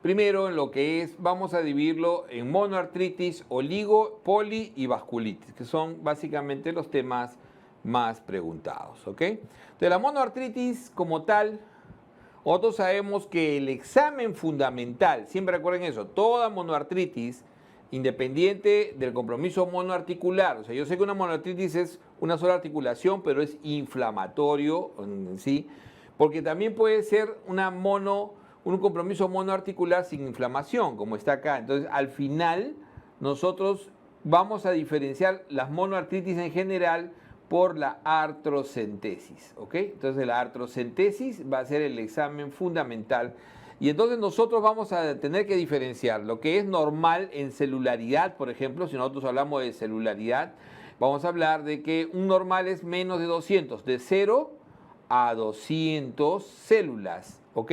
Primero, en lo que es, vamos a dividirlo en monoartritis, oligo, poli y vasculitis, que son básicamente los temas más preguntados, ¿ok? De la monoartritis como tal, nosotros sabemos que el examen fundamental, siempre recuerden eso, toda monoartritis, independiente del compromiso monoarticular, o sea, yo sé que una monoartritis es una sola articulación, pero es inflamatorio en sí, porque también puede ser un compromiso monoarticular sin inflamación, como está acá. Entonces, al final, nosotros vamos a diferenciar las monoartritis en general por la artrocentesis, ¿ok? Entonces, la artrocentesis va a ser el examen fundamental. Y entonces nosotros vamos a tener que diferenciar lo que es normal en celularidad, por ejemplo, si nosotros hablamos de celularidad, vamos a hablar de que un normal es menos de 200, de 0 a 200 células, ¿ok?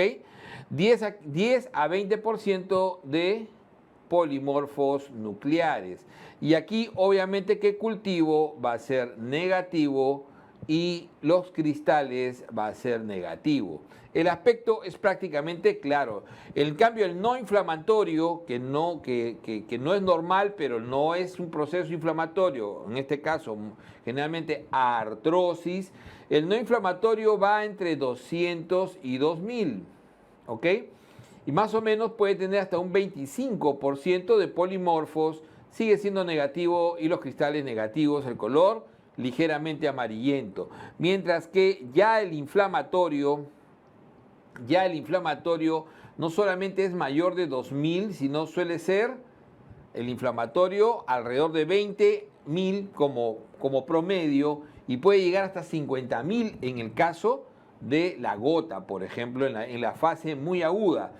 10 a 20% de polimorfos nucleares. Y aquí obviamente que cultivo va a ser negativo y los cristales va a ser negativo. El aspecto es prácticamente claro. En cambio, el no inflamatorio, que no es normal, pero no es un proceso inflamatorio, en este caso generalmente artrosis, el no inflamatorio va entre 200 y 2000, ¿ok? Y más o menos puede tener hasta un 25% de polimorfos, sigue siendo negativo y los cristales negativos, el color ligeramente amarillento. Mientras que ya el inflamatorio no solamente es mayor de 2000, sino suele ser el inflamatorio alrededor de 20.000 como promedio y puede llegar hasta 50.000 en el caso de la gota, por ejemplo, en la fase muy aguda.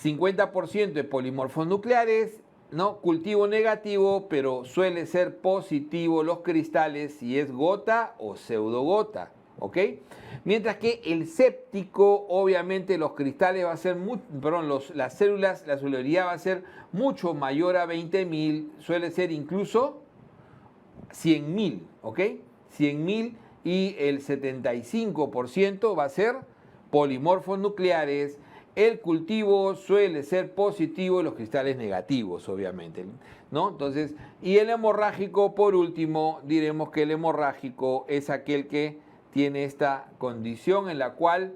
50% de polimorfos nucleares, ¿no? Cultivo negativo, pero suele ser positivo los cristales si es gota o pseudogota, ¿ok? Mientras que el séptico, obviamente los cristales va a ser, las células, la celularidad va a ser mucho mayor a 20.000, suele ser incluso 100.000, ¿ok? 100.000 y el 75% va a ser polimorfos nucleares. El cultivo suele ser positivo y los cristales negativos, obviamente, ¿no? Entonces, y el hemorrágico, por último, diremos que el hemorrágico es aquel que tiene esta condición en la cual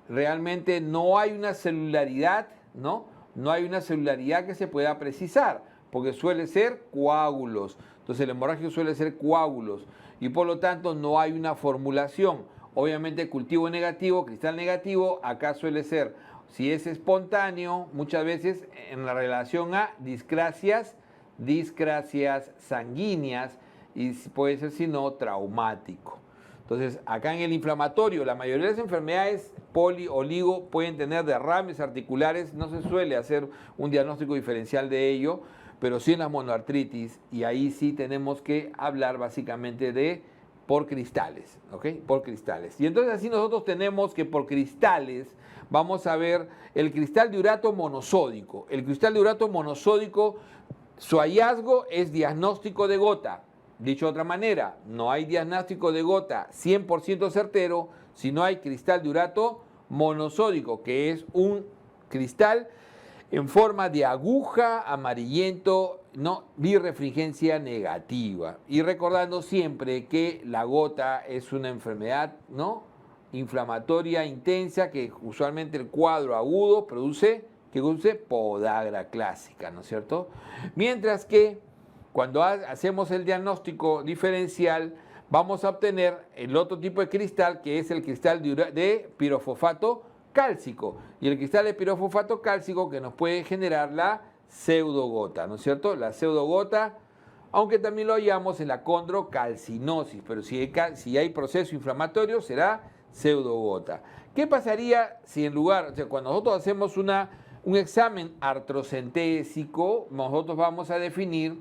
realmente no hay una celularidad, ¿no? No hay una celularidad que se pueda precisar, porque suele ser coágulos. Entonces, el hemorrágico suele ser coágulos y por lo tanto no hay una formulación. Obviamente, cultivo negativo, cristal negativo, acá suele ser, si es espontáneo, muchas veces en la relación a discrasias sanguíneas y puede ser, si no, traumático. Entonces, acá en el inflamatorio, la mayoría de las enfermedades oligo pueden tener derrames articulares, no se suele hacer un diagnóstico diferencial de ello, pero sí en la monoartritis, y ahí sí tenemos que hablar básicamente de por cristales, ¿ok? Por cristales. Y entonces así nosotros tenemos que por cristales vamos a ver el cristal de urato monosódico. El cristal de urato monosódico, su hallazgo es diagnóstico de gota. Dicho de otra manera, no hay diagnóstico de gota 100% certero si no hay cristal de urato monosódico, que es un cristal en forma de aguja amarillento, no, birrefringencia negativa. Y recordando siempre que la gota es una enfermedad, ¿no?, inflamatoria intensa, que usualmente el cuadro agudo produce podagra clásica, ¿no es cierto? Mientras que cuando hacemos el diagnóstico diferencial, vamos a obtener el otro tipo de cristal, que es el cristal de pirofosfato cálcico. Y el cristal de pirofosfato cálcico que nos puede generar la pseudogota, ¿no es cierto? La pseudogota, aunque también lo hallamos en la condrocalcinosis, pero si hay proceso inflamatorio será pseudogota. ¿Qué pasaría si en lugar, o sea, cuando nosotros hacemos un examen artrocentésico, nosotros vamos a definir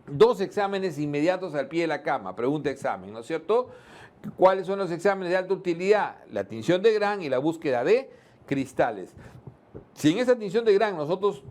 dos exámenes inmediatos al pie de la cama? Pregunta examen, ¿no es cierto? ¿Cuáles son los exámenes de alta utilidad? La tinción de Gram y la búsqueda de cristales. Si en esa tinción de Gram nosotros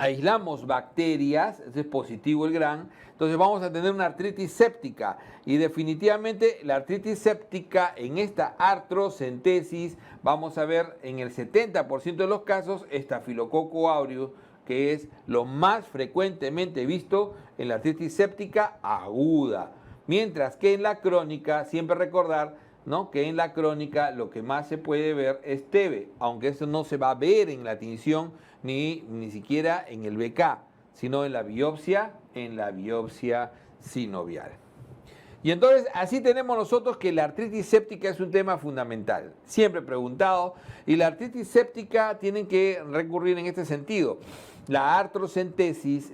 aislamos bacterias, ese es positivo el gran, entonces vamos a tener una artritis séptica y definitivamente la artritis séptica en esta artrocentesis vamos a ver en el 70% de los casos Staphylococcus aureus, que es lo más frecuentemente visto en la artritis séptica aguda, mientras que en la crónica, siempre recordar, ¿no?, que en la crónica lo que más se puede ver es TB, aunque eso no se va a ver en la tinción ni siquiera en el BK, sino en la biopsia sinovial. Y entonces así tenemos nosotros que la artritis séptica es un tema fundamental, siempre preguntado, y la artritis séptica tienen que recurrir en este sentido. La artrocentesis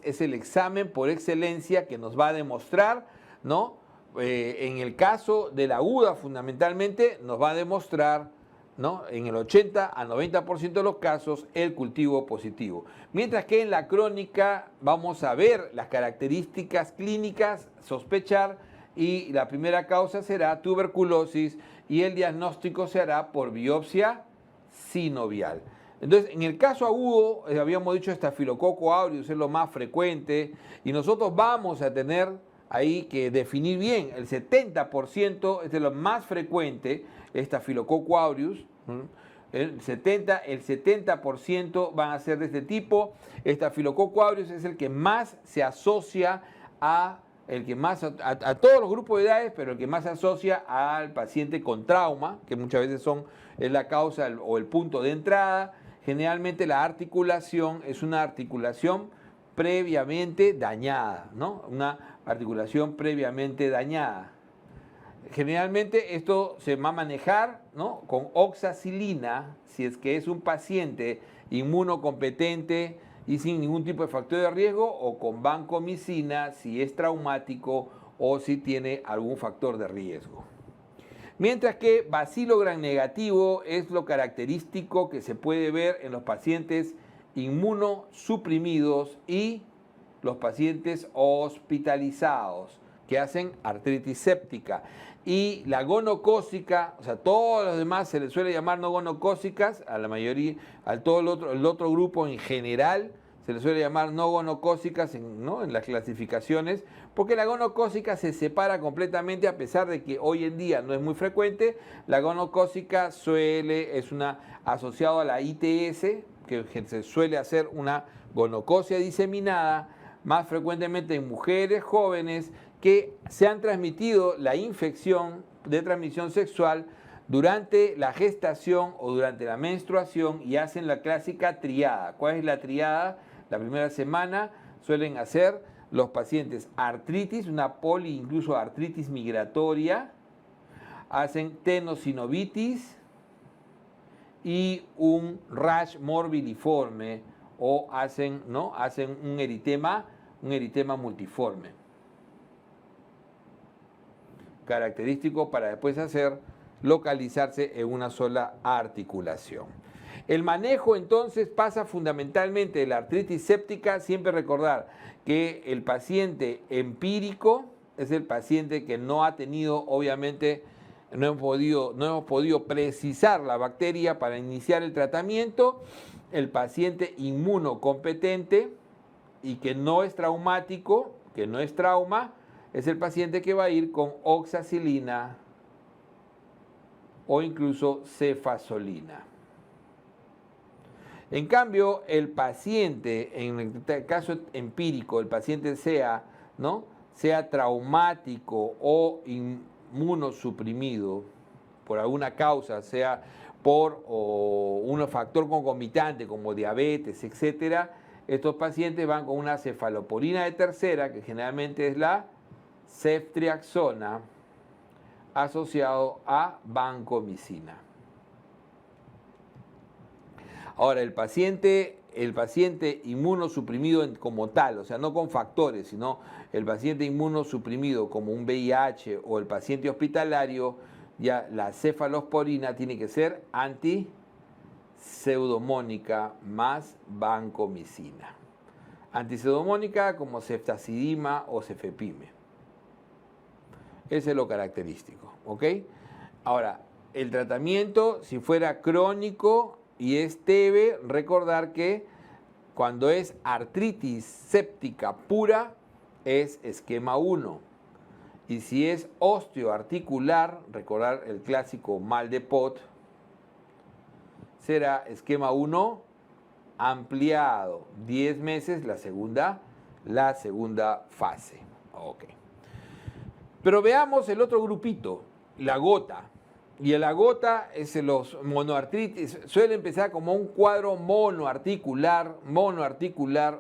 es el examen por excelencia que nos va a demostrar, ¿no? En el caso de la aguda fundamentalmente nos va a demostrar, ¿no?, en el 80 a 90% de los casos el cultivo positivo. Mientras que en la crónica vamos a ver las características clínicas, sospechar, y la primera causa será tuberculosis y el diagnóstico se hará por biopsia sinovial. Entonces, en el caso agudo, habíamos dicho Staphylococcus aureus es lo más frecuente y nosotros vamos a tener ahí que definir bien, el 70% es de lo más frecuente, Staphylococcus aureus, el 70% van a ser de este tipo. Staphylococcus aureus es el que más se asocia a todos los grupos de edades, pero el que más se asocia al paciente con trauma, que muchas veces es la causa o el punto de entrada. Generalmente la articulación es una articulación previamente dañada, ¿no? Una articulación previamente dañada. Generalmente esto se va a manejar, ¿no?, con oxacilina, si es que es un paciente inmunocompetente y sin ningún tipo de factor de riesgo, o con vancomicina si es traumático o si tiene algún factor de riesgo. Mientras que bacilo gram negativo es lo característico que se puede ver en los pacientes inmunosuprimidos y los pacientes hospitalizados que hacen artritis séptica. Y la gonocócica, o sea, todos los demás se les suele llamar no gonocócicas, a la mayoría, al todo el otro grupo en general se les suele llamar no gonocócicas en las clasificaciones, porque la gonocócica se separa completamente, a pesar de que hoy en día no es muy frecuente. La gonocócica es asociado a la ITS, que se suele hacer una gonococia diseminada, más frecuentemente en mujeres jóvenes que se han transmitido la infección de transmisión sexual durante la gestación o durante la menstruación y hacen la clásica triada. ¿Cuál es la triada? La primera semana suelen hacer los pacientes artritis, una incluso artritis migratoria, hacen tenosinovitis y un rash morbiliforme, o hacen un eritema multiforme, característico para después localizarse en una sola articulación. El manejo entonces pasa fundamentalmente de la artritis séptica, siempre recordar que el paciente empírico es el paciente que no ha tenido, obviamente, no hemos podido precisar la bacteria para iniciar el tratamiento. El paciente inmunocompetente y que no es traumático, que no es trauma, es el paciente que va a ir con oxacilina o incluso cefazolina. En cambio, el paciente, en el caso empírico, el paciente sea traumático o inmunosuprimido por alguna causa, sea por un factor concomitante como diabetes, etcétera, estos pacientes van con una cefalosporina de tercera, que generalmente es la ceftriaxona, asociado a vancomicina. Ahora, el paciente inmunosuprimido como tal, o sea, no con factores, sino el paciente inmunosuprimido como un VIH o el paciente hospitalario, ya la cefalosporina tiene que ser antipseudomónica más vancomicina. Antipseudomónica como ceftazidima o cefepime. Ese es lo característico, ¿ok? Ahora, el tratamiento, si fuera crónico y es TB, recordar que Cuando es artritis séptica pura, es esquema 1. Y si es osteoarticular, recordar el clásico mal de Pot, será esquema 1 ampliado. 10 meses la segunda fase. Ok. Pero veamos el otro grupito, la gota. Y la gota es los monoartritis, suele empezar como un cuadro monoarticular,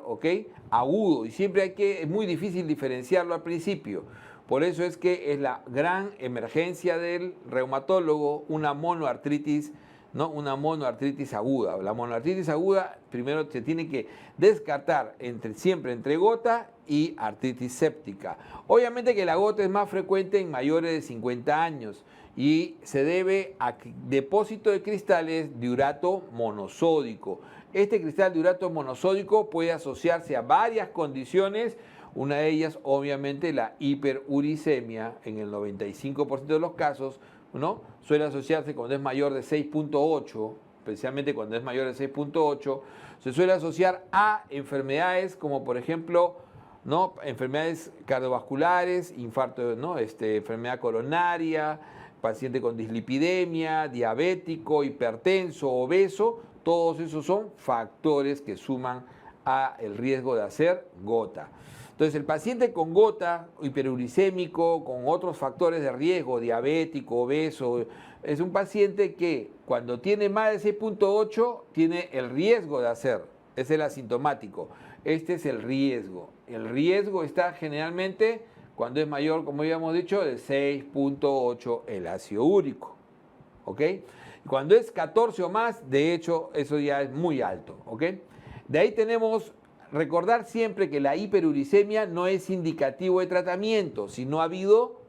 ¿ok? Agudo, y siempre es muy difícil diferenciarlo al principio. Por eso es que es la gran emergencia del reumatólogo, una monoartritis, ¿no? Una monoartritis aguda. La monoartritis aguda primero se tiene que descartar siempre entre gota y artritis séptica. Obviamente que la gota es más frecuente en mayores de 50 años y se debe a depósito de cristales de urato monosódico. Este cristal de urato monosódico puede asociarse a varias condiciones. Una de ellas, obviamente, la hiperuricemia, en el 95% de los casos, ¿no? Suele asociarse cuando es mayor de 6.8, especialmente cuando es mayor de 6.8, se suele asociar a enfermedades como, por ejemplo, ¿no? Enfermedades cardiovasculares, infarto, ¿no? Enfermedad coronaria, paciente con dislipidemia, diabético, hipertenso, obeso. Todos esos son factores que suman a el riesgo de hacer gota. Entonces, el paciente con gota, hiperuricémico, con otros factores de riesgo, diabético, obeso, es un paciente que cuando tiene más de 6.8 tiene el riesgo de hacer, es el asintomático. Este es el riesgo. El riesgo está generalmente cuando es mayor, como habíamos dicho, de 6.8 el ácido úrico. ¿Ok? Cuando es 14 o más, de hecho, eso ya es muy alto. ¿Ok? De ahí tenemos, recordar siempre que la hiperuricemia no es indicativo de tratamiento si no ha habido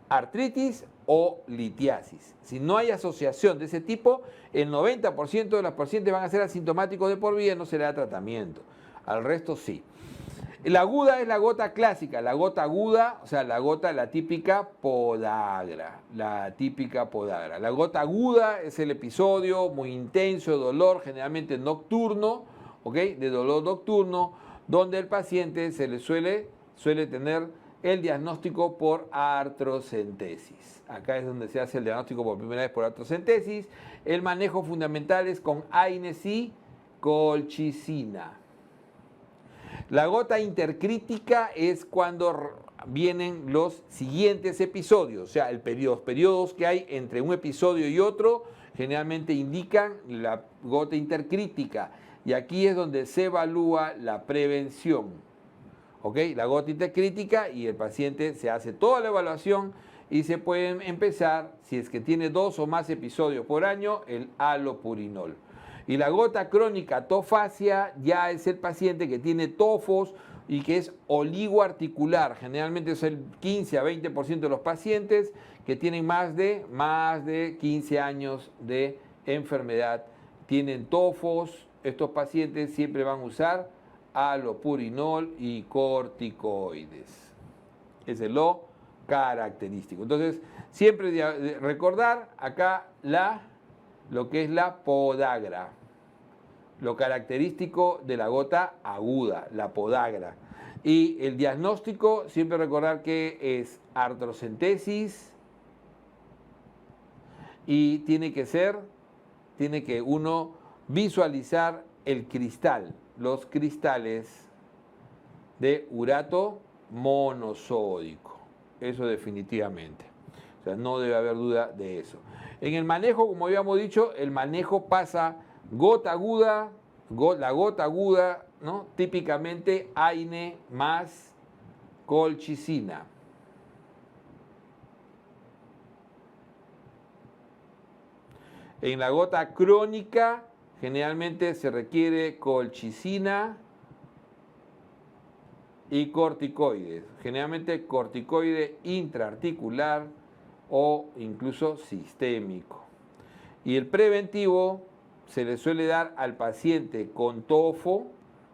artritis o litiasis. Si no hay asociación de ese tipo, el 90% de los pacientes van a ser asintomáticos de por vida y no se le da tratamiento. Al resto sí. La aguda es la gota clásica, la gota aguda, o sea, la típica podagra, La gota aguda es el episodio muy intenso de dolor, generalmente nocturno, ¿ok? De dolor nocturno, donde el paciente se le suele tener el diagnóstico por artrocentesis. Acá es donde se hace el diagnóstico por primera vez por artrocentesis. El manejo fundamental es con AINES y colchicina. La gota intercrítica es cuando vienen los siguientes episodios, o sea, los periodos que hay entre un episodio y otro generalmente indican la gota intercrítica y aquí es donde se evalúa la prevención. ¿Ok? La gota intercrítica y el paciente se hace toda la evaluación y se pueden empezar, si es que tiene 2 o más episodios por año, el halopurinol. Y la gota crónica tofacia ya es el paciente que tiene tofos y que es oligoarticular. Generalmente es el 15 a 20% de los pacientes que tienen más de 15 años de enfermedad. Tienen tofos. Estos pacientes siempre van a usar halopurinol y corticoides. Ese es lo característico. Entonces, siempre recordar acá lo que es la podagra, lo característico de la gota aguda, la podagra. Y el diagnóstico, siempre recordar que es artrocentesis y tiene que uno visualizar el cristal, los cristales de urato monosódico. Eso definitivamente. O sea, no debe haber duda de eso. En el manejo, como habíamos dicho, el manejo pasa gota aguda, la gota aguda, ¿no? Típicamente AINE más colchicina. En la gota crónica, generalmente se requiere colchicina y corticoides. Generalmente corticoide intraarticular o incluso sistémico. Y el preventivo se le suele dar al paciente con tofo,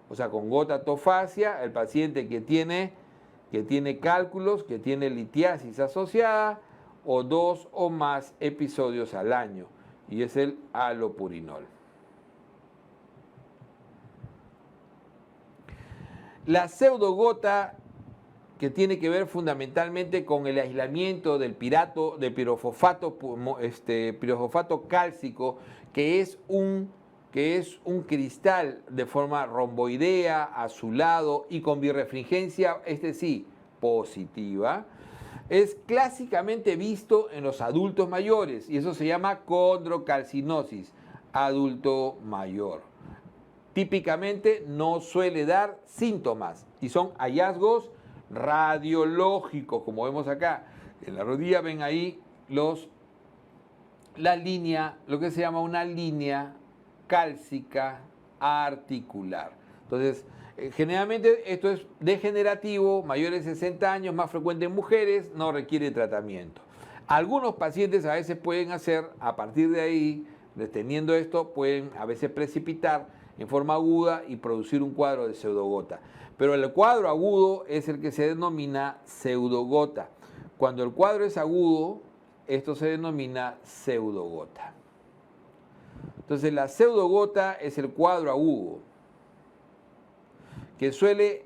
o sea, con gota tofacia, el paciente que tiene cálculos, que tiene litiasis asociada, o 2 o más episodios al año, y es el halopurinol. La pseudogota, que tiene que ver fundamentalmente con el aislamiento del pirofosfato cálcico, que es un cristal de forma romboidea, azulado y con birrefringencia, sí, positiva, es clásicamente visto en los adultos mayores y eso se llama condrocalcinosis, adulto mayor. Típicamente no suele dar síntomas y son hallazgos radiológicos, como vemos acá. En la rodilla ven ahí la línea, lo que se llama una línea cálcica articular. Entonces, generalmente esto es degenerativo, mayores de 60 años, más frecuente en mujeres, no requiere tratamiento. Algunos pacientes a veces pueden hacer, a partir de ahí, teniendo esto, pueden a veces precipitar en forma aguda y producir un cuadro de pseudogota. Pero el cuadro agudo es el que se denomina pseudogota. Cuando el cuadro es agudo, esto se denomina pseudogota. Entonces la pseudogota es el cuadro agudo, que suele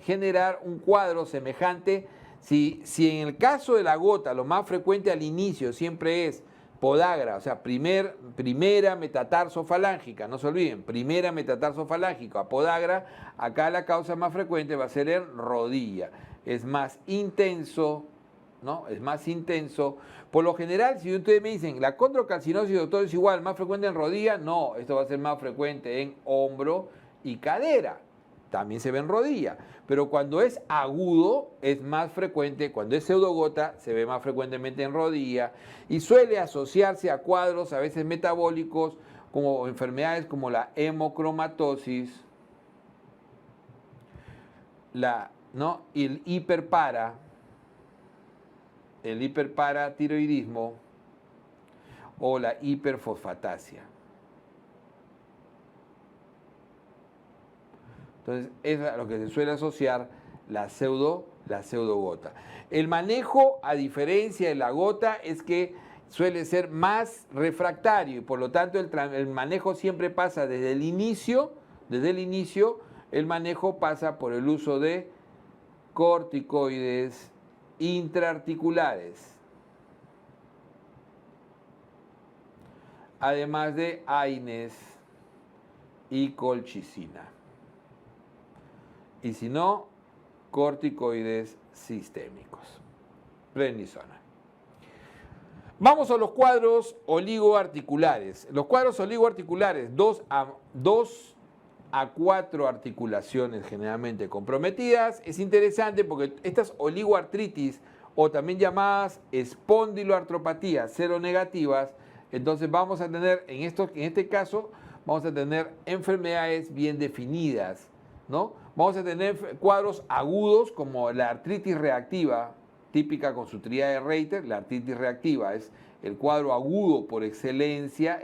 generar un cuadro semejante. Si en el caso de la gota, lo más frecuente al inicio siempre es podagra, o sea, primera metatarsofalángica, no se olviden, primera metatarsofalángica, podagra, acá la causa más frecuente va a ser en rodilla. Es más intenso, ¿no? Es más intenso. Por lo general, si ustedes me dicen, la condrocalcinosis, doctor, es igual, más frecuente en rodilla, no, esto va a ser más frecuente en hombro y cadera. También se ve en rodilla, pero cuando es agudo es más frecuente, cuando es pseudogota se ve más frecuentemente en rodilla y suele asociarse a cuadros a veces metabólicos como enfermedades como la hemocromatosis, y el hiperparatiroidismo o la hiperfosfatasia. Entonces, es a lo que se suele asociar la pseudogota. El manejo, a diferencia de la gota, es que suele ser más refractario y por lo tanto el manejo siempre pasa desde el inicio, el manejo pasa por el uso de corticoides intraarticulares, además de AINES y colchicina. Y si no, corticoides sistémicos, prednisona. Vamos a los cuadros oligoarticulares. Los cuadros oligoarticulares, 2 a 4 articulaciones generalmente comprometidas. Es interesante porque estas oligoartritis, o también llamadas espondiloartropatías seronegativas, entonces vamos a tener, en este caso, vamos a tener enfermedades bien definidas, ¿no? Vamos a tener cuadros agudos como la artritis reactiva, típica con su tríada de Reiter. La artritis reactiva es el cuadro agudo por excelencia,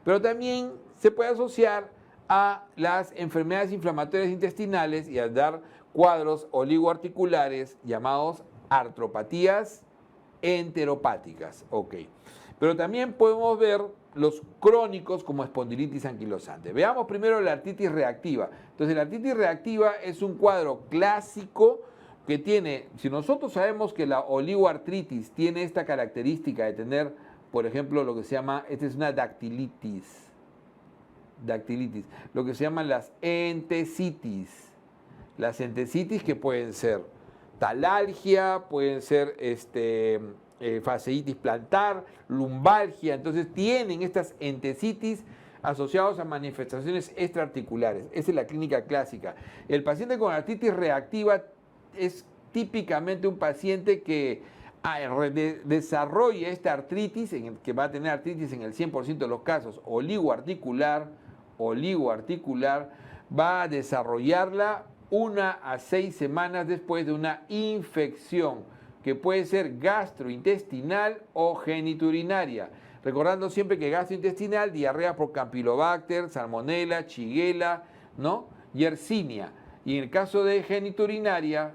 pero también se puede asociar a las enfermedades inflamatorias intestinales y a dar cuadros oligoarticulares llamados artropatías enteropáticas. Pero también podemos ver los crónicos como espondilitis anquilosante. Veamos primero la artritis reactiva. Entonces, la artritis reactiva es un cuadro clásico que tiene, si nosotros sabemos que la oligoartritis tiene esta característica de tener, por ejemplo, lo que se llama, esta es una dactilitis, lo que se llaman las entesitis. Las entesitis que pueden ser talalgia, pueden ser fasciitis plantar, lumbalgia, entonces tienen estas entesitis asociados a manifestaciones extraarticulares. Esa es la clínica clásica. El paciente con artritis reactiva es típicamente un paciente que desarrolla esta artritis, que va a tener artritis en el 100% de los casos, oligoarticular, va a desarrollarla 1 a 6 semanas después de una infección que puede ser gastrointestinal o genitourinaria. Recordando siempre que gastrointestinal, diarrea por Campylobacter, Salmonella, Shigella, ¿no? Yersinia. Y en el caso de genitourinaria,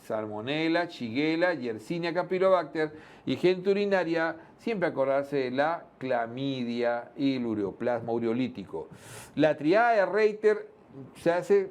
Salmonella, Shigella, Yersinia Campylobacter y gente urinaria, siempre acordarse de la clamidia y el ureoplasma ureolítico. La triada de Reiter se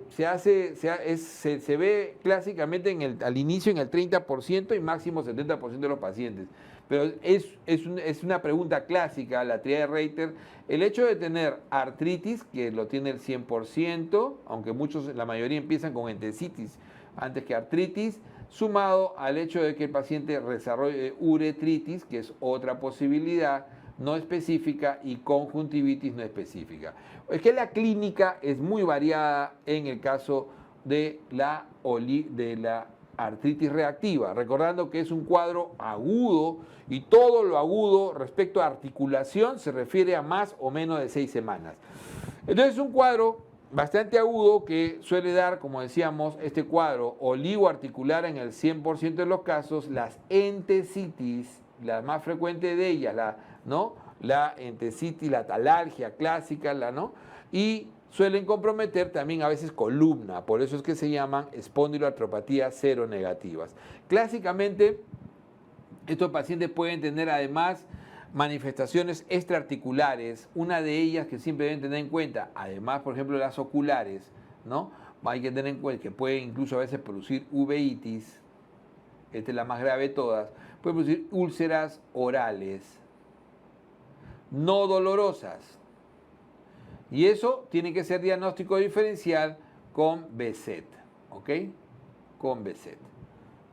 ve clásicamente al inicio en el 30% y máximo 70% de los pacientes. Pero es una pregunta clásica, la triada de Reiter. El hecho de tener artritis, que lo tiene el 100%, aunque la mayoría empiezan con entesitis antes que artritis, sumado al hecho de que el paciente desarrolle uretritis, que es otra posibilidad no específica, y conjuntivitis no específica. Es que la clínica es muy variada en el caso de la artritis reactiva, recordando que es un cuadro agudo y todo lo agudo respecto a articulación se refiere a más o menos de 6 semanas. Entonces es un cuadro bastante agudo que suele dar, como decíamos, este cuadro oligoarticular en el 100% de los casos, las entesitis, la más frecuente de ellas, la entesitis, la talalgia clásica, y suelen comprometer también a veces columna, por eso es que se llaman espondiloartropatías seronegativas. Clásicamente, estos pacientes pueden tener además manifestaciones extraarticulares, una de ellas que siempre deben tener en cuenta, además, por ejemplo, las oculares, hay que tener en cuenta que puede incluso a veces producir uveitis, esta es la más grave de todas, puede producir úlceras orales, no dolorosas, y eso tiene que ser diagnóstico diferencial con BSET, ¿ok? Con BSET.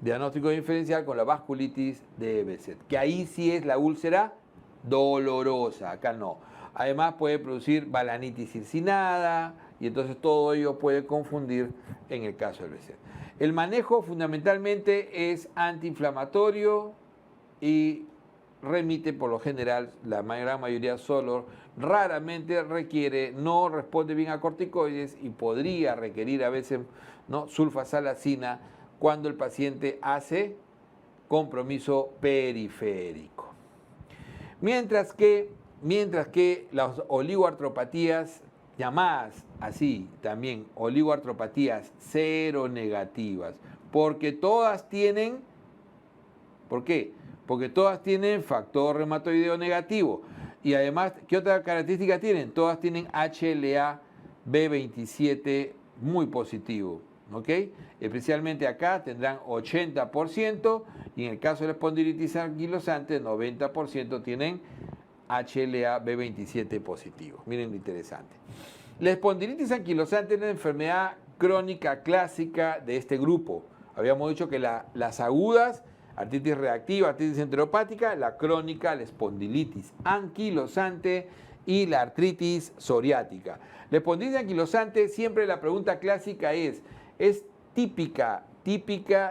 Diagnóstico diferencial con la vasculitis de BSET, que ahí sí es la úlcera dolorosa, acá no. Además puede producir balanitis circinada y entonces todo ello puede confundir en el caso del BSET. El manejo fundamentalmente es antiinflamatorio y remite por lo general, la gran mayoría solo, raramente no responde bien a corticoides y podría requerir a veces sulfasalacina cuando el paciente hace compromiso periférico. Mientras que las oligoartropatías, llamadas así también oligoartropatías seronegativas, porque todas tienen, ¿por qué? Porque todas tienen factor reumatoideo negativo. Y además, ¿qué otra característica tienen? Todas tienen HLA-B27 muy positivo, ¿ok? Especialmente acá tendrán 80% y en el caso de la espondilitis anquilosante, 90% tienen HLA-B27 positivo. Miren lo interesante. La espondilitis anquilosante es una enfermedad crónica clásica de este grupo. Habíamos dicho que las agudas, artritis reactiva, artritis enteropática, la crónica, la espondilitis anquilosante y la artritis psoriática. La espondilitis anquilosante, siempre la pregunta clásica es típica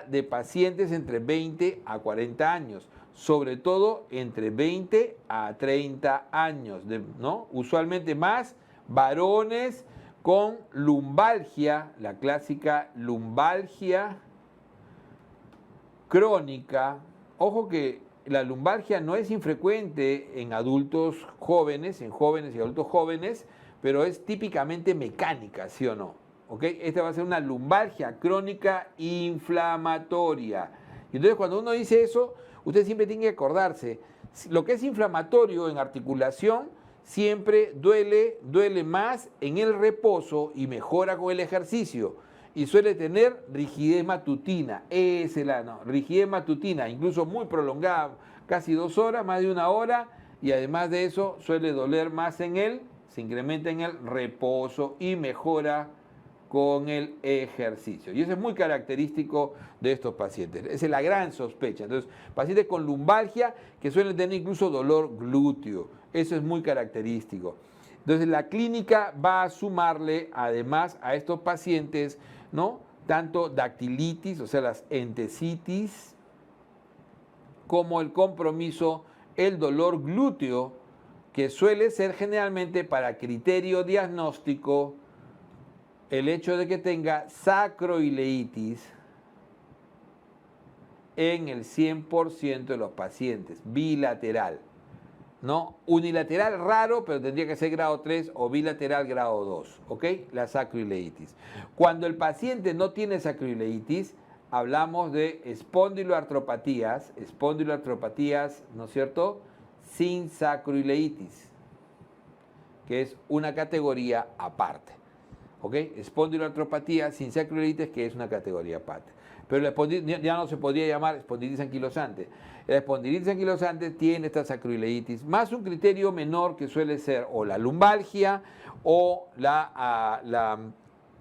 de pacientes entre 20 a 40 años, sobre todo entre 20 a 30 años, usualmente más varones con lumbalgia, la clásica lumbalgia crónica. Ojo que la lumbalgia no es infrecuente en adultos jóvenes, en jóvenes y adultos jóvenes, pero es típicamente mecánica, ¿sí o no? ¿Ok? Esta va a ser una lumbalgia crónica inflamatoria. Y entonces cuando uno dice eso, usted siempre tiene que acordarse, lo que es inflamatorio en articulación siempre duele más en el reposo y mejora con el ejercicio. Y suele tener rigidez matutina, rigidez matutina, incluso muy prolongada, casi 2 horas, más de 1 hora, y además de eso suele doler más se incrementa en el reposo y mejora con el ejercicio. Y eso es muy característico de estos pacientes. Esa es la gran sospecha. Entonces, pacientes con lumbalgia que suelen tener incluso dolor glúteo. Eso es muy característico. Entonces, la clínica va a sumarle además a estos pacientes, tanto dactilitis, o sea, las entesitis, como el compromiso, el dolor glúteo, que suele ser generalmente para criterio diagnóstico el hecho de que tenga sacroileitis en el 100% de los pacientes, bilateral. Unilateral raro, pero tendría que ser grado 3 o bilateral grado 2, ¿ok? La sacroileitis. Cuando el paciente no tiene sacroileitis, hablamos de espondiloartropatías, ¿no es cierto?, sin sacroileitis, que es una categoría aparte. ¿Ok? Espondiloartropatía sin sacroileitis, que es una categoría aparte. Pero ya no se podría llamar espondilitis anquilosante. La espondilitis anquilosante tiene esta sacroileitis, más un criterio menor que suele ser o la lumbalgia o la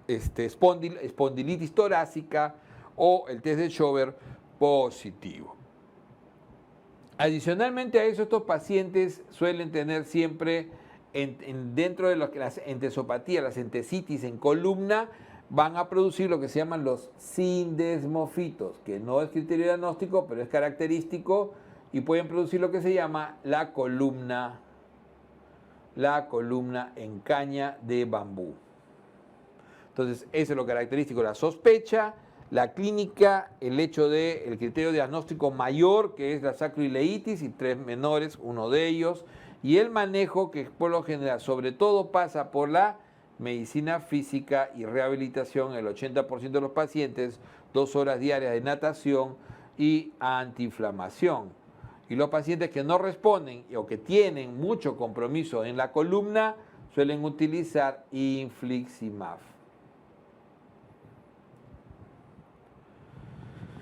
espondilitis torácica o el test de Schober positivo. Adicionalmente a eso, estos pacientes suelen tener siempre dentro de las entesopatías, las entesitis en columna, van a producir lo que se llaman los sindesmofitos, que no es criterio diagnóstico, pero es característico, y pueden producir lo que se llama la columna en caña de bambú. Entonces, eso es lo característico, la sospecha, la clínica, el hecho del criterio diagnóstico mayor, que es la sacroileitis, y 3 menores, uno de ellos, y el manejo, que por lo general sobre todo pasa por la medicina física y rehabilitación, el 80% de los pacientes, 2 horas diarias de natación y antiinflamación. Y los pacientes que no responden o que tienen mucho compromiso en la columna suelen utilizar infliximab.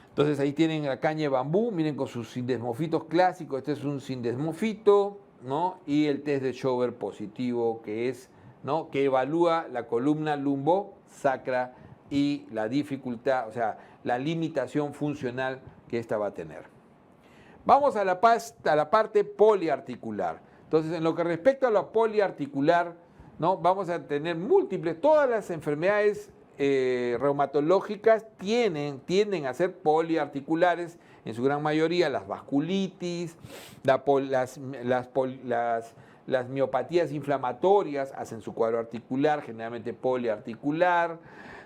Entonces ahí tienen la caña de bambú, miren con sus sindesmofitos clásicos, este es un sindesmofito, ¿no? Y el test de Schober positivo, que es, ¿no?, que evalúa la columna lumbosacra y la dificultad, o sea, la limitación funcional que ésta va a tener. Vamos a la parte poliarticular. Entonces, en lo que respecta a lo poliarticular, ¿no?, vamos a tener múltiples, todas las enfermedades reumatológicas tienden a ser poliarticulares, en su gran mayoría las vasculitis, las miopatías inflamatorias hacen su cuadro articular, generalmente poliarticular,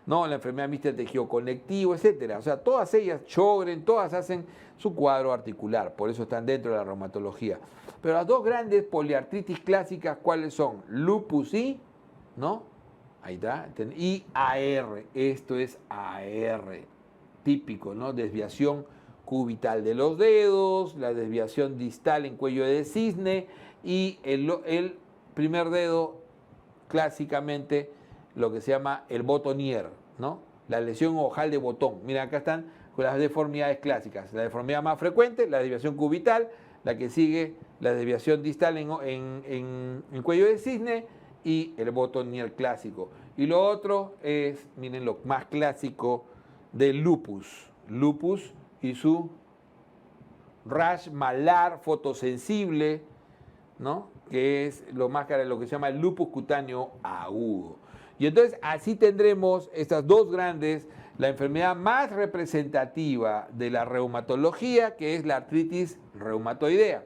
¿no?, la enfermedad mixta del tejido conectivo, etcétera. O sea, todas ellas, Sjögren, todas hacen su cuadro articular, por eso están dentro de la reumatología. Pero las dos grandes poliartritis clásicas, ¿cuáles son? Lupus y, ¿no?, ahí está, y AR, esto es AR, típico, ¿no?, desviación cubital de los dedos, la desviación distal en cuello de cisne y el primer dedo, clásicamente, lo que se llama el botonier, ¿no?, la lesión ojal de botón. Mira, acá están con las deformidades clásicas. La deformidad más frecuente, la desviación cubital, la que sigue, la desviación distal en cuello de cisne, y el botonier clásico. Y lo otro es, miren, lo más clásico del lupus y su rash malar fotosensible, ¿no?, que es lo que se llama el lupus cutáneo agudo. Y entonces así tendremos estas dos grandes, la enfermedad más representativa de la reumatología, que es la artritis reumatoidea,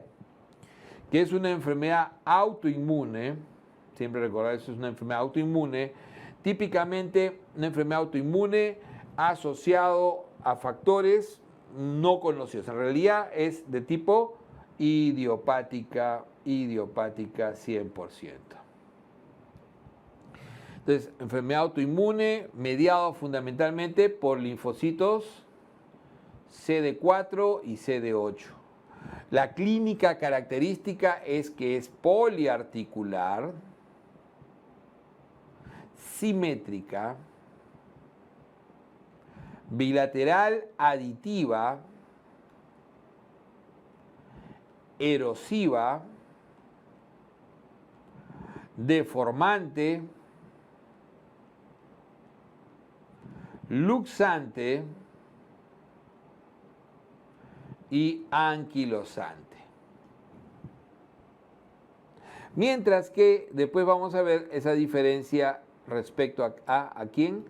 que es una enfermedad autoinmune. Siempre recordar, eso es una enfermedad autoinmune, típicamente una enfermedad autoinmune asociado a factores no conocidos. En realidad es de tipo idiopática 100%. Entonces, enfermedad autoinmune mediado fundamentalmente por linfocitos CD4 y CD8. La clínica característica es que es poliarticular, simétrica, bilateral aditiva, erosiva, deformante, luxante y anquilosante. Mientras que después vamos a ver esa diferencia respecto a quién,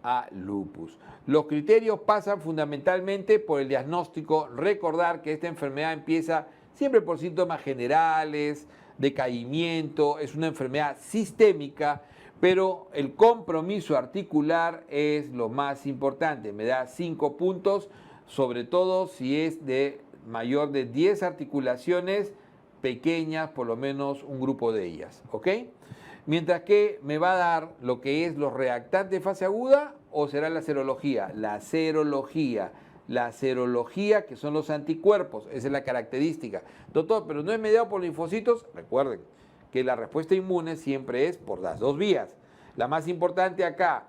a lupus. Los criterios pasan fundamentalmente por el diagnóstico. Recordar que esta enfermedad empieza siempre por síntomas generales, decaimiento, es una enfermedad sistémica, pero el compromiso articular es lo más importante. Me da 5 puntos, sobre todo si es de mayor de 10 articulaciones pequeñas, por lo menos un grupo de ellas, ¿ok? Mientras que me va a dar lo que es los reactantes de fase aguda o será la serología? La serología. La serología, que son los anticuerpos, esa es la característica. Doctor, pero no es mediado por linfocitos. Recuerden que la respuesta inmune siempre es por las dos vías. La más importante acá,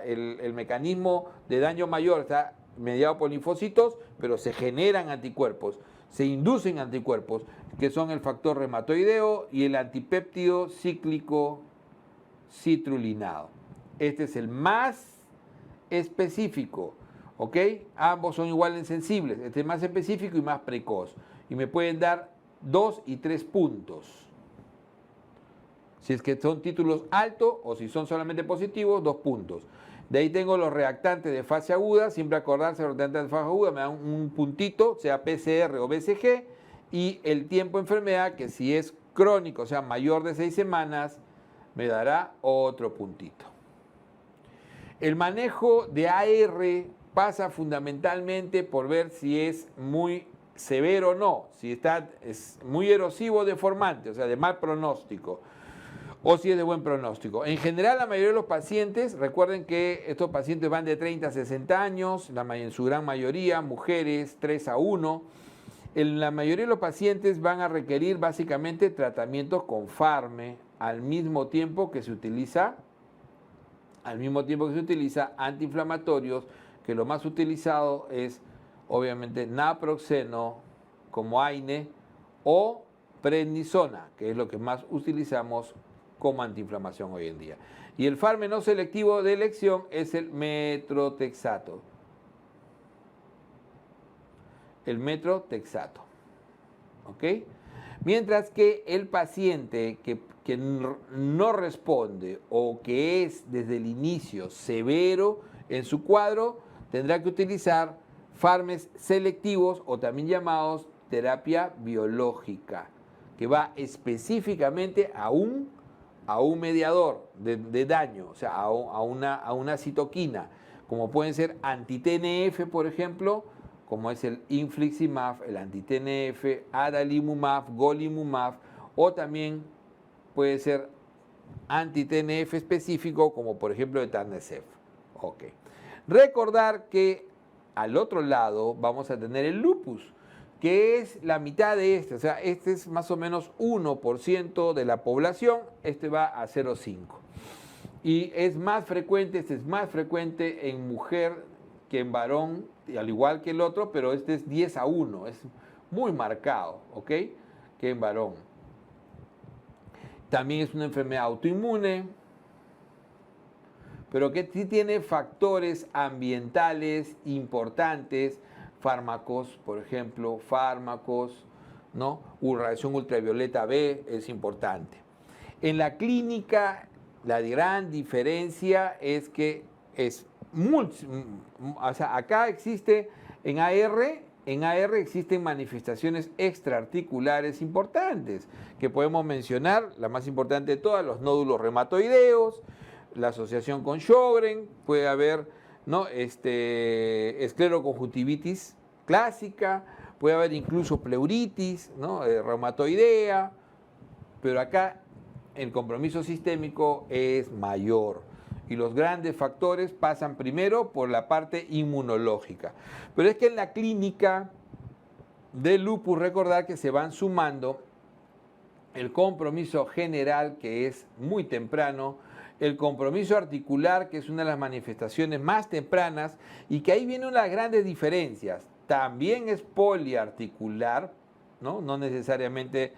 el mecanismo de daño mayor está mediado por linfocitos, pero se generan anticuerpos, se inducen anticuerpos, que son el factor reumatoideo y el antipéptido cíclico citrulinado. Este es el más específico, ¿ok? Ambos son igual sensibles, este es más específico y más precoz. Y me pueden dar 2 y 3 puntos. Si es que son títulos altos o si son solamente positivos, 2 puntos. De ahí tengo los reactantes de fase aguda, siempre acordarse de los reactantes de fase aguda, me dan un puntito, sea PCR o BCG, y el tiempo de enfermedad, que si es crónico, o sea, mayor de 6 semanas, me dará otro puntito. El manejo de AR pasa fundamentalmente por ver si es muy severo o no, si es muy erosivo o deformante, o sea, de mal pronóstico, o si es de buen pronóstico. En general, la mayoría de los pacientes, recuerden que estos pacientes van de 30 a 60 años, en su gran mayoría, mujeres 3-1. La mayoría de los pacientes van a requerir básicamente tratamientos con Farme al mismo tiempo que se utiliza antiinflamatorios, que lo más utilizado es obviamente naproxeno como AINE o prednisona, que es lo que más utilizamos como antiinflamación hoy en día. Y el Farme no selectivo de elección es el metrotexato. El metrotexato. ¿Ok? Mientras que el paciente que no responde o que es desde el inicio severo en su cuadro, tendrá que utilizar Farmes selectivos o también llamados terapia biológica, que va específicamente a un mediador de daño, o sea, a una citoquina, como pueden ser anti-TNF, por ejemplo, como es el infliximab, el anti-TNF, adalimumab, golimumab, o también puede ser anti-TNF específico, como por ejemplo etanercept. Ok. Recordar que al otro lado vamos a tener el lupus, que es la mitad de este, o sea, este es más o menos 1% de la población, este va a 0,5. Y es más frecuente, este es más frecuente en mujer que en varón, al igual que el otro, pero este es 10-1, es muy marcado, ¿ok? Que en varón. También es una enfermedad autoinmune, pero que sí tiene factores ambientales importantes, fármacos, por ejemplo, ¿no? Radiación ultravioleta B es importante. En la clínica, la gran diferencia es que o sea, acá existe en AR existen manifestaciones extraarticulares importantes, que podemos mencionar, la más importante de todas, los nódulos reumatoideos, la asociación con Sjögren, puede haber, ¿no? Escleroconjuntivitis clásica, puede haber incluso pleuritis, ¿no? Reumatoidea, pero acá el compromiso sistémico es mayor y los grandes factores pasan primero por la parte inmunológica. Pero es que en la clínica de lupus, recordar que se van sumando el compromiso general, que es muy temprano, el compromiso articular, que es una de las manifestaciones más tempranas, y que ahí vienen las grandes diferencias. También es poliarticular, no necesariamente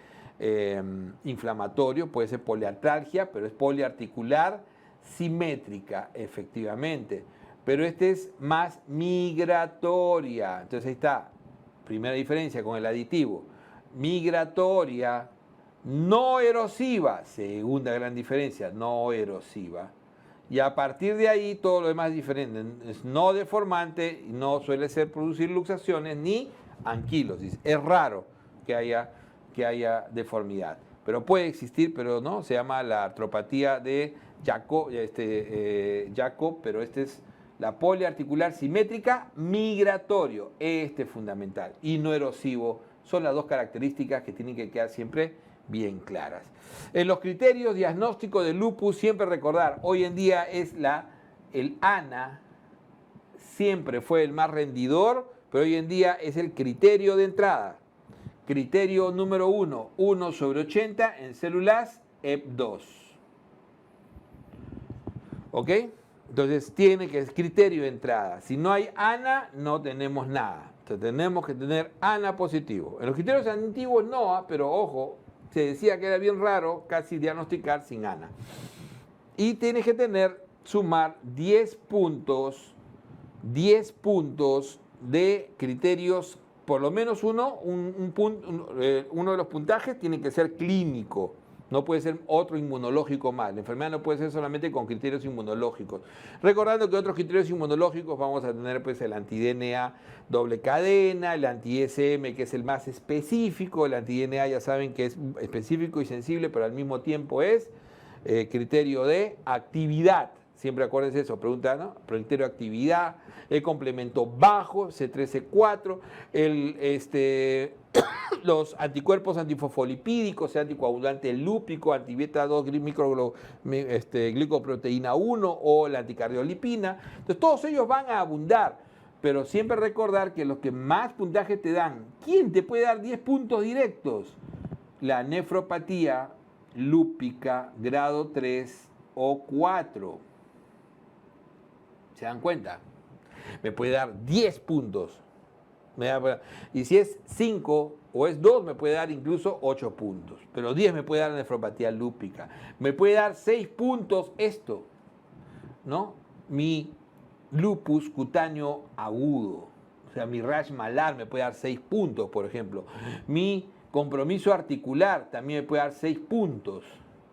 inflamatorio, puede ser poliartralgia, pero es poliarticular, simétrica, efectivamente. Pero este es más migratoria. Entonces ahí está, primera diferencia con el aditivo. Migratoria, no erosiva, segunda gran diferencia, no erosiva. Y a partir de ahí todo lo demás es diferente. Es no deformante, no suele ser producir luxaciones ni anquilosis. Es raro que haya deformidad. Pero puede existir, pero no, se llama la artropatía de Jacob, pero este es la poliarticular simétrica migratorio. Este es fundamental. Y no erosivo. Son las dos características que tienen que quedar siempre bien claras. En los criterios diagnósticos de lupus, siempre recordar, hoy en día es la el ANA siempre fue el más rendidor, pero hoy en día es el criterio de entrada. Criterio número 1, 1/80 en células EP2. ¿Ok? Entonces tiene que ser criterio de entrada. Si no hay ANA, no tenemos nada. Entonces tenemos que tener ANA positivo. En los criterios antiguos no, pero ojo, se decía que era bien raro casi diagnosticar sin ANA. Y tienes que sumar 10 puntos de criterios, por lo menos uno de los puntajes tiene que ser clínico. No puede ser otro inmunológico más. La enfermedad no puede ser solamente con criterios inmunológicos. Recordando que otros criterios inmunológicos vamos a tener pues el anti-DNA doble cadena, el anti-SM que es el más específico, el anti-DNA ya saben que es específico y sensible, pero al mismo tiempo es criterio de actividad. Siempre acuérdense eso, pregunta, ¿no? Criterio de actividad, el complemento bajo, C3, C4, los anticuerpos antifosfolipídicos, el anticoagulante lúpico, antibeta 2 glicoproteína 1 o la anticardiolipina. Entonces todos ellos van a abundar, pero siempre recordar que los que más puntaje te dan, ¿quién te puede dar 10 puntos directos? La nefropatía lúpica grado 3 o 4. ¿Se dan cuenta? Me puede dar 10 puntos. Y si es 5 o es 2, me puede dar incluso 8 puntos. Pero 10 me puede dar la nefropatía lúpica. Me puede dar 6 puntos esto, ¿no? Mi lupus cutáneo agudo. O sea, mi rash malar me puede dar 6 puntos, por ejemplo. Mi compromiso articular también me puede dar 6 puntos.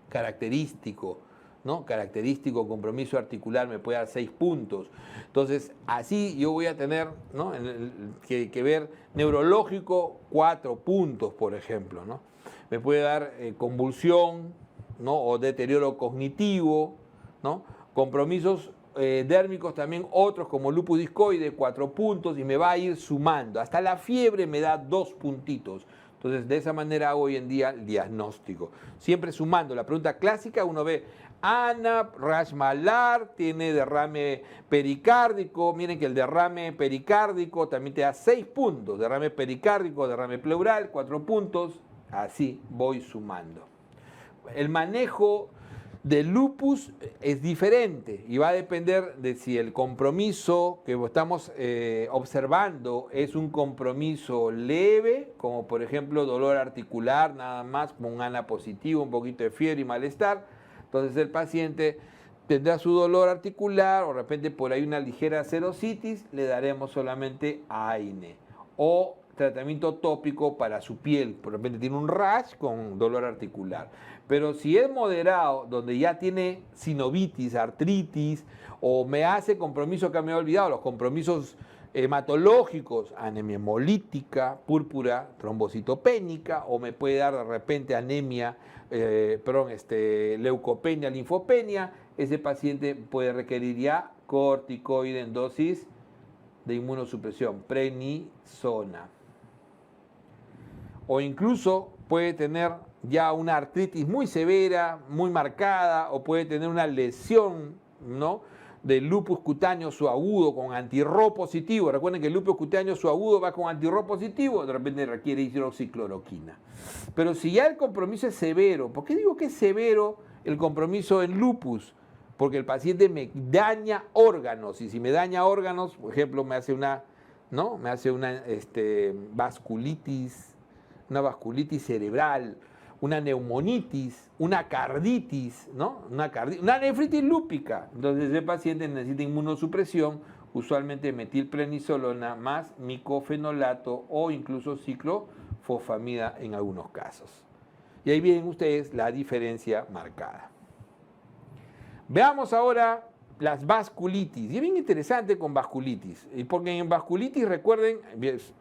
Característico. ¿No? Característico, compromiso articular me puede dar 6 puntos. Entonces, así yo voy a tener, ¿no? que ver neurológico 4 puntos, por ejemplo, ¿no? Me puede dar convulsión, ¿no? O deterioro cognitivo, ¿no? Compromisos dérmicos también otros como lupus discoide 4 puntos y me va a ir sumando. Hasta la fiebre me da 2 puntitos. Entonces, de esa manera hago hoy en día el diagnóstico. Siempre sumando. La pregunta clásica, uno ve ANA, rash malar, tiene derrame pericárdico. Miren que el derrame pericárdico también te da 6 puntos. Derrame pericárdico, derrame pleural, 4 puntos. Así voy sumando. El manejo del lupus es diferente y va a depender de si el compromiso que estamos observando es un compromiso leve, como por ejemplo dolor articular, nada más, como un ANA positivo, un poquito de fiebre y malestar. Entonces el paciente tendrá su dolor articular o de repente por ahí una ligera serositis, le daremos solamente AINE o tratamiento tópico para su piel, por repente tiene un rash con dolor articular. Pero si es moderado, donde ya tiene sinovitis, artritis, o me hace compromiso que me he olvidado, los compromisos hematológicos, anemia hemolítica, púrpura trombocitopénica, o me puede dar de repente anemia, leucopenia, linfopenia, ese paciente puede requerir ya corticoide en dosis de inmunosupresión, prednisona. O incluso puede tener ya una artritis muy severa, muy marcada, o puede tener una lesión, ¿no?, del lupus cutáneo subagudo con anti-Rho positivo. Recuerden que el lupus cutáneo subagudo va con anti-Rho positivo, de repente requiere hidroxicloroquina. Pero si ya el compromiso es severo, ¿por qué digo que es severo el compromiso en lupus? Porque el paciente me daña órganos, y si me daña órganos, por ejemplo, me hace una vasculitis, una vasculitis cerebral, una neumonitis, una carditis, ¿no? Una nefritis lúpica. Entonces ese paciente necesita inmunosupresión, usualmente metilprednisolona más micofenolato o incluso ciclofosfamida en algunos casos. Y ahí ven ustedes la diferencia marcada. Veamos ahora las vasculitis. Y es bien interesante con vasculitis, porque en vasculitis, recuerden,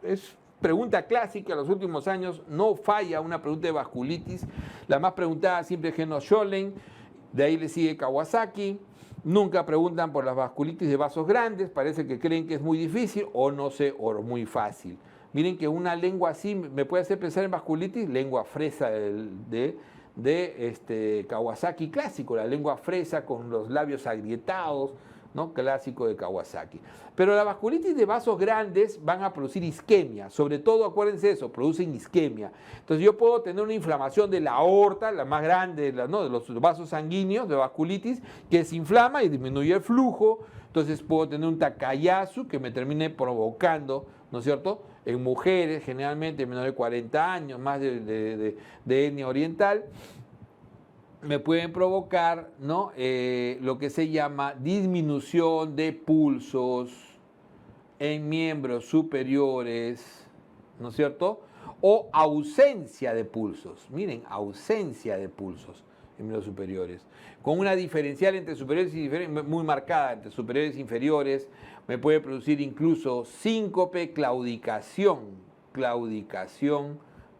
es pregunta clásica, en los últimos años no falla una pregunta de vasculitis. La más preguntada siempre es Geno-Schollen, de ahí le sigue Kawasaki. Nunca preguntan por las vasculitis de vasos grandes, parece que creen que es muy difícil o no sé, o muy fácil. Miren que una lengua así me puede hacer pensar en vasculitis, lengua fresa de Kawasaki clásico, la lengua fresa con los labios agrietados, ¿no? Clásico de Kawasaki. Pero la vasculitis de vasos grandes van a producir isquemia, sobre todo, acuérdense de eso, producen isquemia. Entonces yo puedo tener una inflamación de la aorta, la más grande, ¿no? De los vasos sanguíneos, de vasculitis, que se inflama y disminuye el flujo. Entonces puedo tener un Takayasu que me termine provocando, ¿no es cierto?, en mujeres, generalmente menores de 40 años, más de etnia oriental, me pueden provocar, ¿no?, lo que se llama disminución de pulsos en miembros superiores, ¿no es cierto?, o ausencia de pulsos. Miren, ausencia de pulsos en miembros superiores, con una diferencial entre superiores y inferiores muy marcada, entre superiores e inferiores. Me puede producir incluso síncope, claudicación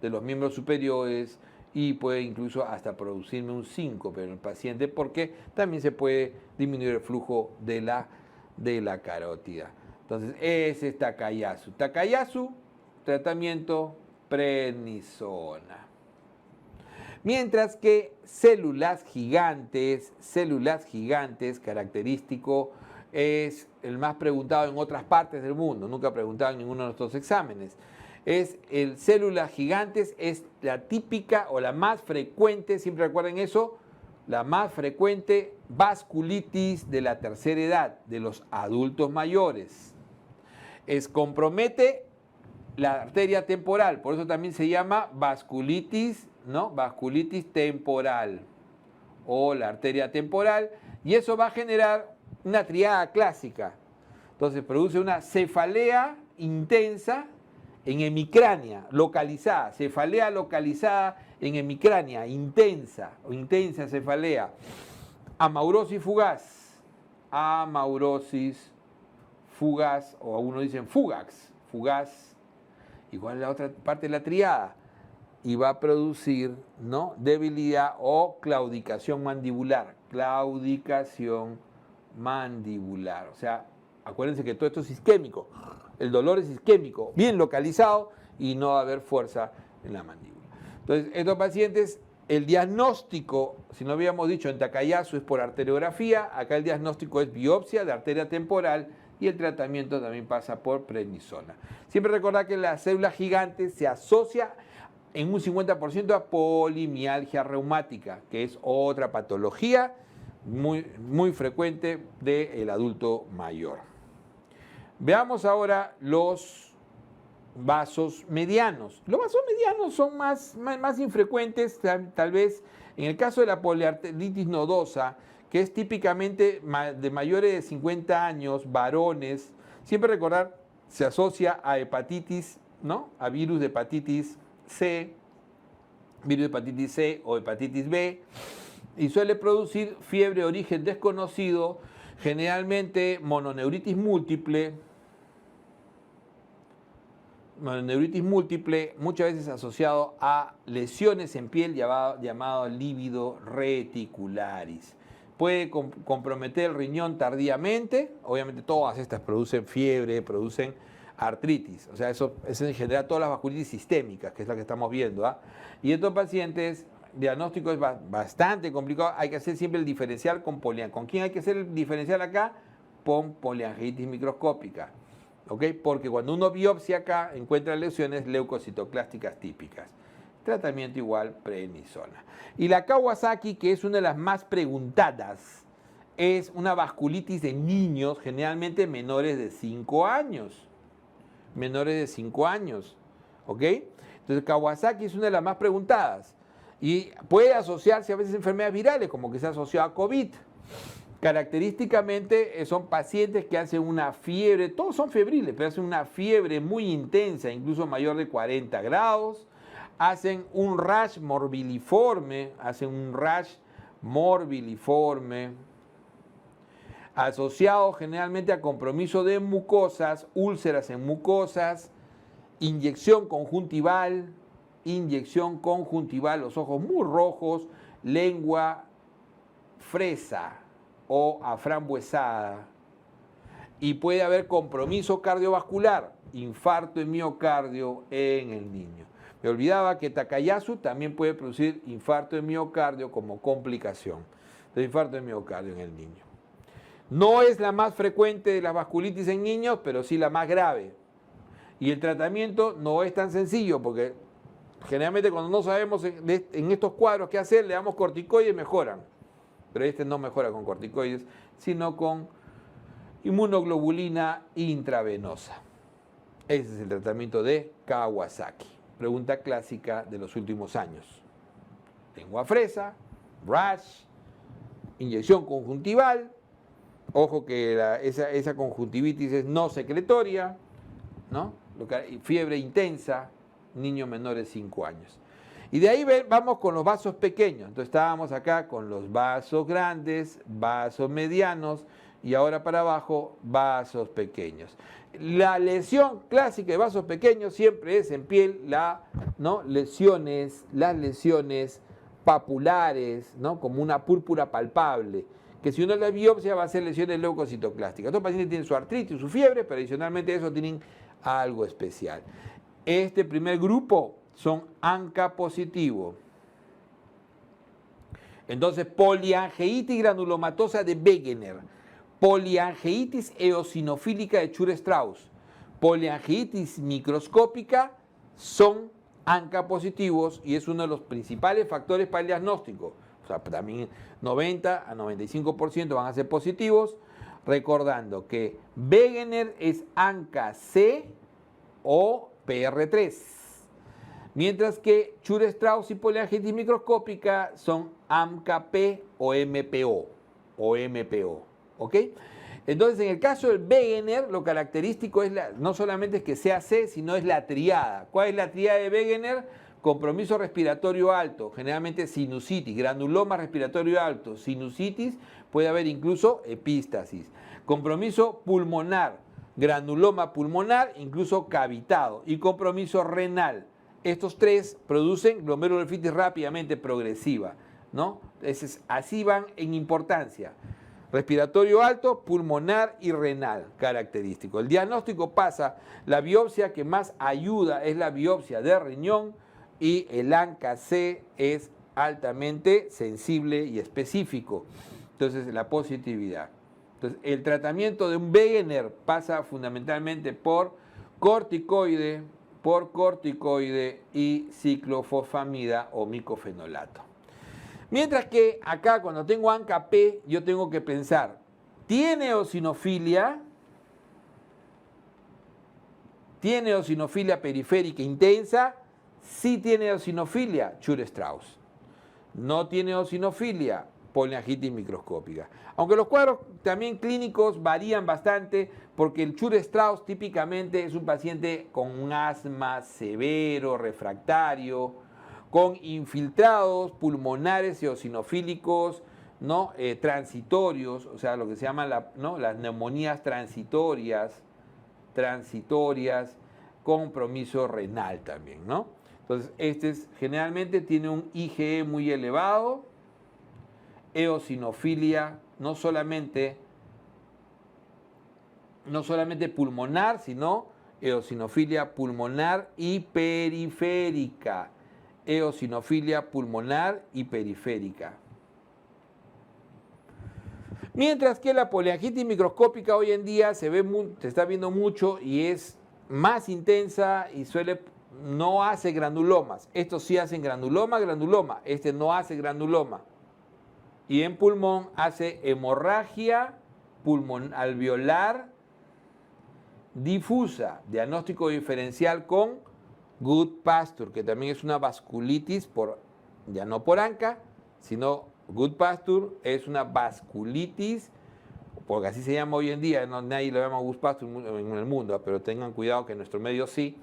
de los miembros superiores, y puede incluso hasta producirme un síncope en el paciente, porque también se puede disminuir el flujo de la carótida. Entonces, ese es Takayasu. Takayasu, tratamiento prednisona. Mientras que células gigantes, característico, es el más preguntado en otras partes del mundo, nunca preguntado en ninguno de nuestros exámenes. Células gigantes es la típica o la más frecuente, siempre recuerden eso, la más frecuente vasculitis de la tercera edad, de los adultos mayores. Compromete la arteria temporal, por eso también se llama vasculitis, ¿no? Vasculitis temporal o la arteria temporal, y eso va a generar una triada clásica. Entonces produce una cefalea intensa en hemicrania, localizada, cefalea localizada en hemicrania, intensa o intensa cefalea, amaurosis fugaz, o algunos dicen fugaz, igual la otra parte de la triada, y va a producir, ¿no?, debilidad o claudicación mandibular. O sea, acuérdense que todo esto es isquémico. El dolor es isquémico, bien localizado, y no va a haber fuerza en la mandíbula. Entonces, estos pacientes, el diagnóstico, si no habíamos dicho en Takayasu, es por arteriografía. Acá el diagnóstico es biopsia de arteria temporal, y el tratamiento también pasa por prednisona. Siempre recordar que la célula gigante se asocia en un 50% a polimialgia reumática, que es otra patología muy frecuente del adulto mayor. Veamos ahora los vasos medianos. Los vasos medianos son más infrecuentes, tal vez en el caso de la poliarteritis nodosa, que es típicamente de mayores de 50 años, varones. Siempre recordar, se asocia a hepatitis, ¿no?, a virus de hepatitis C o hepatitis B, y suele producir fiebre de origen desconocido, generalmente mononeuritis múltiple, muchas veces asociado a lesiones en piel llamado lívido reticularis. Puede comprometer el riñón tardíamente. Obviamente todas estas producen fiebre, producen artritis. O sea, eso en general todas las vasculitis sistémicas, que es la que estamos viendo, ¿ah? Y estos pacientes, diagnóstico es bastante complicado. Hay que hacer siempre el diferencial con poliangitis. ¿Con quién hay que hacer el diferencial acá? Con poliangitis microscópica. ¿Ok? Porque cuando uno biopsia acá, encuentra lesiones leucocitoclásticas típicas. Tratamiento igual prednisona. Y la Kawasaki, que es una de las más preguntadas, es una vasculitis de niños, generalmente menores de 5 años. ¿Ok? Entonces Kawasaki es una de las más preguntadas. Y puede asociarse a veces a enfermedades virales, como que se ha asociado a COVID. Característicamente son pacientes que hacen una fiebre, todos son febriles, pero hacen una fiebre muy intensa, incluso mayor de 40 grados. Hacen un rash morbiliforme, asociado generalmente a compromiso de mucosas, úlceras en mucosas, inyección conjuntival, los ojos muy rojos, lengua fresa o aframbuesada, y puede haber compromiso cardiovascular, infarto de miocardio en el niño. Me olvidaba que Takayasu también puede producir infarto de miocardio como complicación del infarto de miocardio en el niño. No es la más frecuente de las vasculitis en niños, pero sí la más grave. Y el tratamiento no es tan sencillo, porque generalmente cuando no sabemos en estos cuadros qué hacer, le damos corticoides y mejoran. Pero este no mejora con corticoides, sino con inmunoglobulina intravenosa. Ese es el tratamiento de Kawasaki. Pregunta clásica de los últimos años. Lengua fresa, rash, inyección conjuntival. Ojo que esa conjuntivitis es no secretoria, ¿no? Fiebre intensa, niños menores de 5 años. Y de ahí vamos con los vasos pequeños. Entonces estábamos acá con los vasos grandes, vasos medianos y ahora para abajo vasos pequeños. La lesión clásica de vasos pequeños siempre es en piel, las lesiones papulares, ¿no? Como una púrpura palpable, que si uno la biopsia va a ser lesiones leucocitoclásticas. Estos pacientes tienen su artritis, su fiebre, pero adicionalmente a eso tienen algo especial. Este primer grupo son ANCA positivo. Entonces, poliangeitis granulomatosa de Wegener, poliangeitis eosinofílica de Chur-Strauss, poliangeitis microscópica son ANCA positivos y es uno de los principales factores para el diagnóstico. O sea, también 90 a 95% van a ser positivos, recordando que Wegener es ANCA-C o PR3. Mientras que Chur-Strauss y poliangeitis microscópica son AMKP o MPO. ¿Ok? Entonces, en el caso del Wegener, lo característico es no solamente es que sea C, sino es la triada. ¿Cuál es la triada de Wegener? Compromiso respiratorio alto, generalmente sinusitis, granuloma respiratorio alto, sinusitis, puede haber incluso epístasis. Compromiso pulmonar, granuloma pulmonar, incluso cavitado. Y compromiso renal. Estos tres producen glomerulonefritis rápidamente progresiva, ¿no? Así van en importancia. Respiratorio alto, pulmonar y renal, característico. El diagnóstico pasa, la biopsia que más ayuda es la biopsia de riñón y el ANCA-C es altamente sensible y específico. Entonces, la positividad. Entonces, el tratamiento de un Wegener pasa fundamentalmente por corticoide y ciclofosfamida o micofenolato. Mientras que acá cuando tengo ANCA-P yo tengo que pensar, ¿tiene eosinofilia? ¿Tiene eosinofilia periférica intensa? Sí tiene eosinofilia, Chur-Strauss. No tiene eosinofilia, poliangeitis microscópica. Aunque los cuadros también clínicos varían bastante porque el Chur-Strauss típicamente es un paciente con un asma severo, refractario, con infiltrados pulmonares eosinofílicos, ¿no? Transitorios, o sea, lo que se llama las neumonías transitorias, compromiso renal también, ¿no? Entonces, generalmente tiene un IgE muy elevado, eosinofilia, no solamente pulmonar, sino eosinofilia pulmonar y periférica. Eosinofilia pulmonar y periférica. Mientras que la poliangeitis microscópica hoy en día se está viendo mucho y es más intensa y no hace granulomas. Estos sí hacen granuloma, este no hace granuloma. Y en pulmón hace hemorragia alveolar difusa, diagnóstico diferencial con Goodpasture, que también es una vasculitis ya no por ANCA, sino Goodpasture es una vasculitis, porque así se llama hoy en día, nadie lo llama Goodpasture en el mundo, pero tengan cuidado que en nuestro medio sí.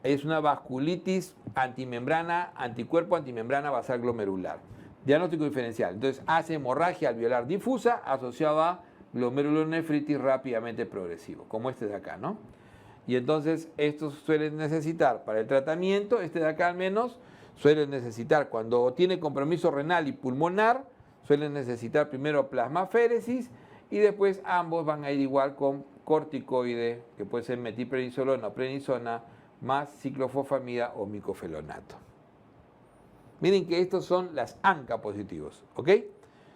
Es una vasculitis antimembrana, anticuerpo antimembrana basal glomerular. Diagnóstico diferencial. Entonces hace hemorragia alveolar difusa asociada a glomerulonefritis rápidamente progresivo, como este de acá, ¿no? Y entonces estos suelen necesitar para el tratamiento, este de acá al menos, suelen necesitar cuando tiene compromiso renal y pulmonar, suelen necesitar primero plasmaféresis y después ambos van a ir igual con corticoide, que puede ser metiprednisolona o prednisona, más ciclofosfamida o micofelonato. Miren que estos son las ANCA positivos, ¿ok?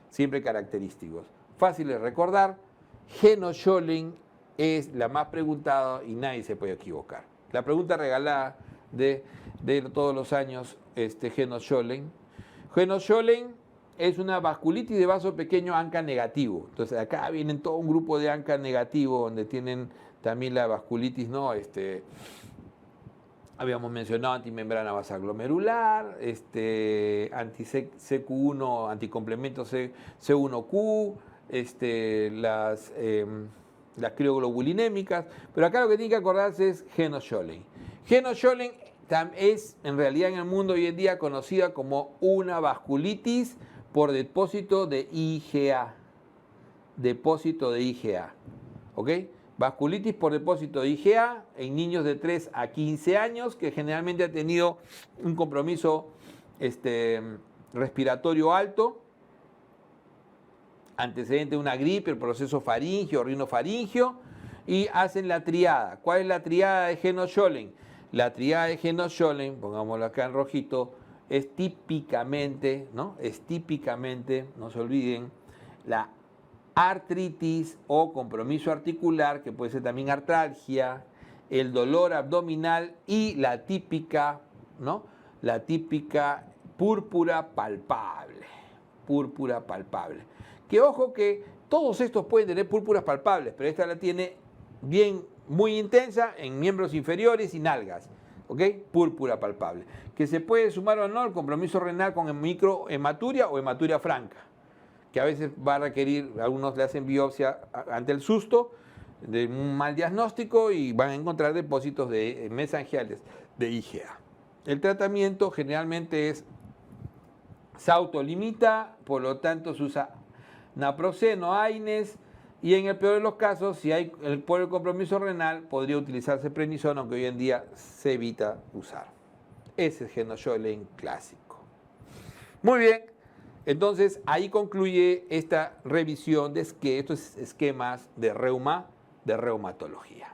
Siempre característicos. fácil de recordar. Genotcholen es la más preguntada y nadie se puede equivocar. La pregunta regalada de todos los años, Genotcholen. Genotcholen es una vasculitis de vaso pequeño ANCA negativo. Entonces acá vienen todo un grupo de ANCA negativo donde tienen también la vasculitis, ¿no? Habíamos mencionado antimembrana vasoglomerular, anti-CQ1, anticomplemento C1Q, las crioglobulinémicas, pero acá lo que tiene que acordarse es Genotcholen. Genotcholen es en realidad en el mundo hoy en día conocida como una vasculitis por depósito de IgA. Depósito de IgA. ¿Ok? Vasculitis por depósito de IgA en niños de 3 a 15 años que generalmente ha tenido un compromiso respiratorio alto, antecedente de una gripe, el proceso faríngeo, rinofaringio, y hacen la triada. ¿Cuál es la triada de Genotcholen? La triada de Genotcholen, pongámoslo acá en rojito, es típicamente, ¿no? Es típicamente, no se olviden, la artritis o compromiso articular, que puede ser también artralgia, el dolor abdominal y la típica, ¿no? La típica púrpura palpable. Púrpura palpable. Que ojo que todos estos pueden tener púrpuras palpables, pero esta la tiene bien, muy intensa en miembros inferiores y nalgas. ¿Ok? Púrpura palpable. Que se puede sumar o no el compromiso renal con microhematuria o hematuria franca, que a veces va a requerir, algunos le hacen biopsia ante el susto de un mal diagnóstico y van a encontrar depósitos de mesangiales de IgA. El tratamiento generalmente se autolimita, por lo tanto se usa naproxeno, AINES, y en el peor de los casos, si hay por el compromiso renal, podría utilizarse prednisona, aunque hoy en día se evita usar. Ese es Genotcholen clásico. Muy bien, entonces ahí concluye esta revisión de estos esquemas de reumatología.